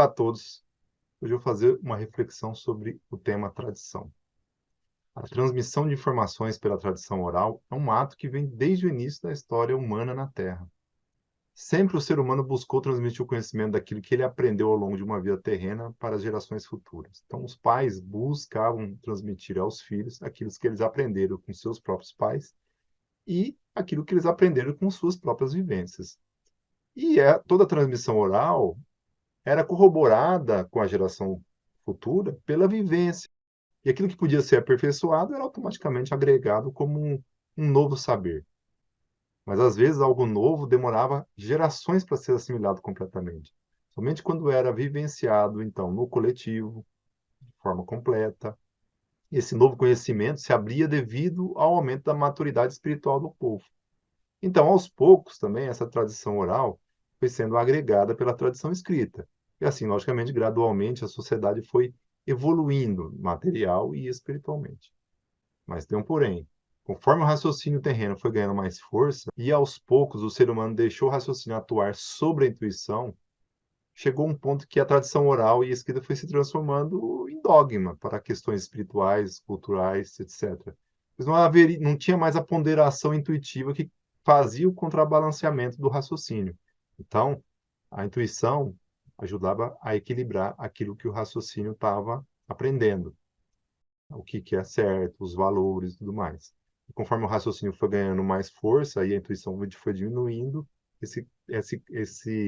a todos. Hoje eu vou fazer uma reflexão sobre o tema tradição. A transmissão de informações pela tradição oral é um ato que vem desde o início da história humana na Terra. Sempre o ser humano buscou transmitir o conhecimento daquilo que ele aprendeu ao longo de uma vida terrena para as gerações futuras. Então, os pais buscavam transmitir aos filhos aquilo que eles aprenderam com seus próprios pais e aquilo que eles aprenderam com suas próprias vivências. E toda a transmissão oral era corroborada com a geração futura pela vivência. E aquilo que podia ser aperfeiçoado era automaticamente agregado como um novo saber. Mas, às vezes, algo novo demorava gerações para ser assimilado completamente. Somente quando era vivenciado, então, no coletivo, de forma completa, esse novo conhecimento se abria devido ao aumento da maturidade espiritual do povo. Então, aos poucos, também, essa tradição oral foi sendo agregada pela tradição escrita. E assim, logicamente, gradualmente, a sociedade foi evoluindo material e espiritualmente. Mas tem um porém. Conforme o raciocínio terreno foi ganhando mais força, e aos poucos o ser humano deixou o raciocínio atuar sobre a intuição, chegou um ponto que a tradição oral e escrita foi se transformando em dogma para questões espirituais, culturais, etc. Mas não tinha mais a ponderação intuitiva que fazia o contrabalanceamento do raciocínio. Então, a intuição ajudava a equilibrar aquilo que o raciocínio estava aprendendo, o que é certo, os valores e tudo mais. E conforme o raciocínio foi ganhando mais força e a intuição foi diminuindo, esse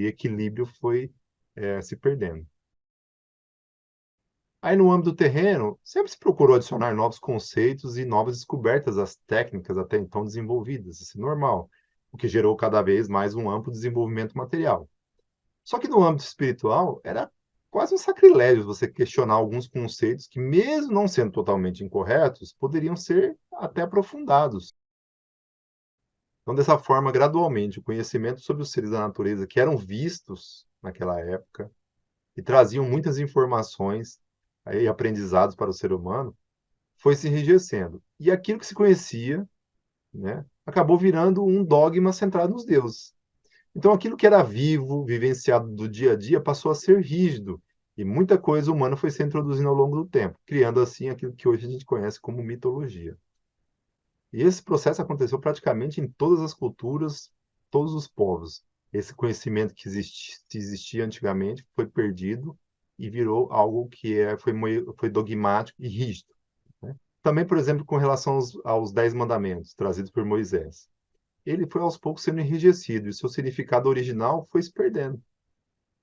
equilíbrio foi se perdendo. Aí, no âmbito terreno, sempre se procurou adicionar novos conceitos e novas descobertas às técnicas até então desenvolvidas, isso é normal, o que gerou cada vez mais um amplo desenvolvimento material. Só que no âmbito espiritual, era quase um sacrilégio você questionar alguns conceitos que, mesmo não sendo totalmente incorretos, poderiam ser até aprofundados. Então, dessa forma, gradualmente, o conhecimento sobre os seres da natureza que eram vistos naquela época e traziam muitas informações e aprendizados para o ser humano, foi se enrijecendo. E aquilo que se conhecia, né, acabou virando um dogma centrado nos deuses. Então, aquilo que era vivo, vivenciado do dia a dia, passou a ser rígido. E muita coisa humana foi se introduzindo ao longo do tempo, criando assim aquilo que hoje a gente conhece como mitologia. E esse processo aconteceu praticamente em todas as culturas, todos os povos. Esse conhecimento que existia antigamente foi perdido e virou algo que foi dogmático e rígido, né? Também, por exemplo, com relação aos 10 mandamentos trazidos por Moisés. Ele foi aos poucos sendo enrijecido e seu significado original foi se perdendo.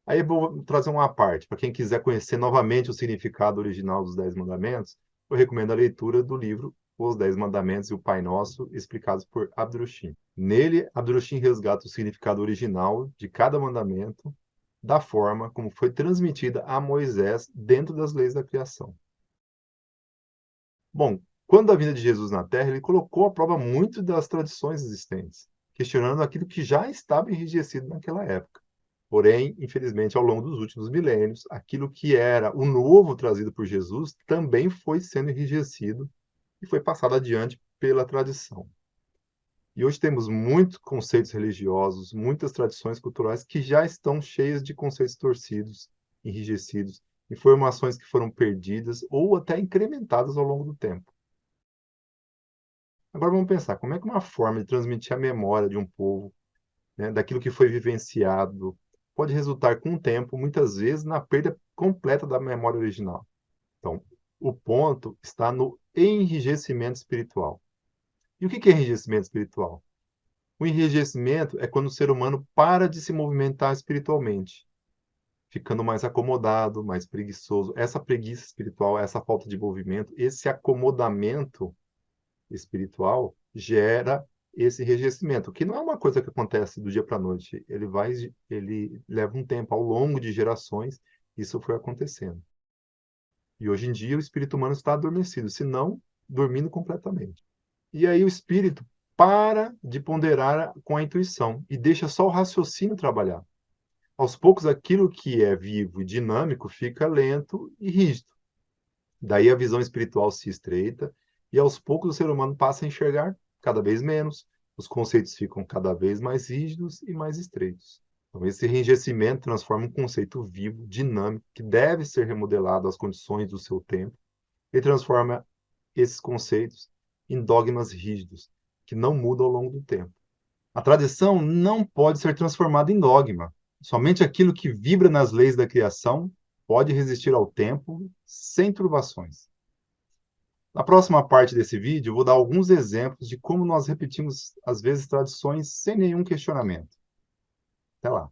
Aí eu vou trazer uma parte. Para quem quiser conhecer novamente o significado original dos Dez Mandamentos, eu recomendo a leitura do livro Os Dez Mandamentos e o Pai Nosso, explicados por Abdrushim. Nele, Abdrushim resgata o significado original de cada mandamento, da forma como foi transmitida a Moisés dentro das leis da criação. Bom, quando a vinda de Jesus na Terra, ele colocou à prova muito das tradições existentes, questionando aquilo que já estava enrijecido naquela época. Porém, infelizmente, ao longo dos últimos milênios, aquilo que era o novo trazido por Jesus também foi sendo enrijecido e foi passado adiante pela tradição. E hoje temos muitos conceitos religiosos, muitas tradições culturais que já estão cheias de conceitos torcidos, enrijecidos, informações que foram perdidas ou até incrementadas ao longo do tempo. Agora vamos pensar, como é que uma forma de transmitir a memória de um povo, né, daquilo que foi vivenciado, pode resultar com o tempo, muitas vezes, na perda completa da memória original. Então, o ponto está no enrijecimento espiritual. E o que é enrijecimento espiritual? O enrijecimento é quando o ser humano para de se movimentar espiritualmente, ficando mais acomodado, mais preguiçoso. Essa preguiça espiritual, essa falta de movimento, esse acomodamento espiritual gera esse enrijecimento, que não é uma coisa que acontece do dia para a noite. Ele leva um tempo, ao longo de gerações, isso foi acontecendo. E hoje em dia o espírito humano está adormecido, se não dormindo completamente. E aí o espírito para de ponderar com a intuição e deixa só o raciocínio trabalhar. Aos poucos, aquilo que é vivo e dinâmico fica lento e rígido. Daí a visão espiritual se estreita e aos poucos o ser humano passa a enxergar cada vez menos, os conceitos ficam cada vez mais rígidos e mais estreitos. Então, esse enrijecimento transforma um conceito vivo, dinâmico, que deve ser remodelado às condições do seu tempo, e transforma esses conceitos em dogmas rígidos, que não mudam ao longo do tempo. A tradição não pode ser transformada em dogma. Somente aquilo que vibra nas leis da criação pode resistir ao tempo sem turbações. Na próxima parte desse vídeo, eu vou dar alguns exemplos de como nós repetimos, às vezes, tradições sem nenhum questionamento. Até lá.